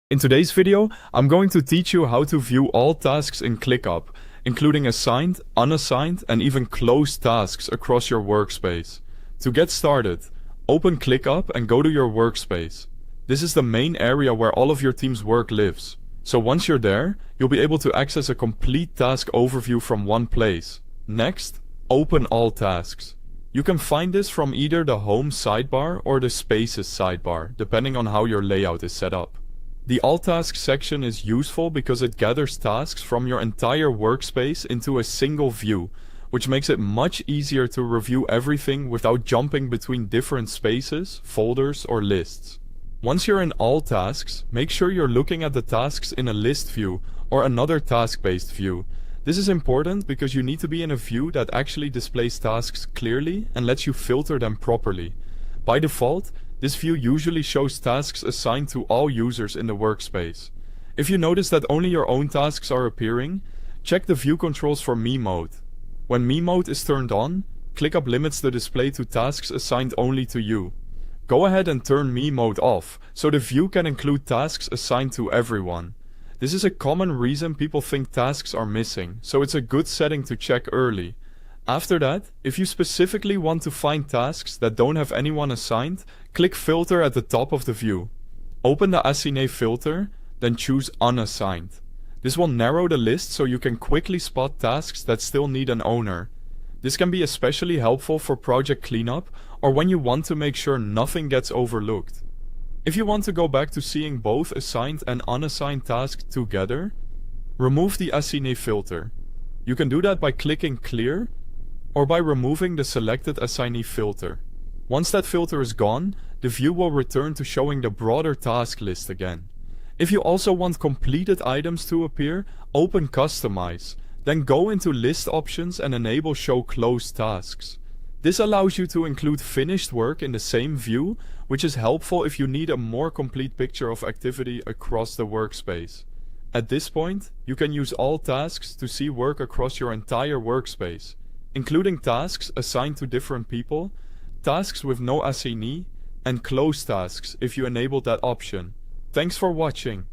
In today's video, I'm going to teach you how to view all tasks in ClickUp, including assigned, unassigned, and even closed tasks across your workspace. To get started, open ClickUp and go to your workspace. This is the main area where all of your team's work lives. So once you're there, you'll be able to access a complete task overview from one place. Next, open all tasks. You can find this from either the Home sidebar or the Spaces sidebar, depending on how your layout is set up. The All Tasks section is useful because it gathers tasks from your entire workspace into a single view, which makes it much easier to review everything without jumping between different spaces, folders, or lists. Once you're in All Tasks, make sure you're looking at the tasks in a list view or another task-based view. This is important because you need to be in a view that actually displays tasks clearly and lets you filter them properly. By default, this view usually shows tasks assigned to all users in the workspace. If you notice that only your own tasks are appearing, check the view controls for Me Mode. When Me Mode is turned on, ClickUp limits the display to tasks assigned only to you. Go ahead and turn Me Mode off, so the view can include tasks assigned to everyone. This is a common reason people think tasks are missing, so it's a good setting to check early. After that, if you specifically want to find tasks that don't have anyone assigned, click Filter at the top of the view. Open the Assignee filter, then choose Unassigned. This will narrow the list so you can quickly spot tasks that still need an owner. This can be especially helpful for project cleanup or when you want to make sure nothing gets overlooked. If you want to go back to seeing both assigned and unassigned tasks together, remove the Assignee filter. You can do that by clicking Clear or by removing the selected assignee filter. Once that filter is gone, the view will return to showing the broader task list again. If you also want completed items to appear, open Customize, then go into List Options and enable Show Closed Tasks. This allows you to include finished work in the same view, which is helpful if you need a more complete picture of activity across the workspace. At this point, you can use all tasks to see work across your entire workspace, including tasks assigned to different people, tasks with no assignee, and closed tasks if you enabled that option. Thanks for watching.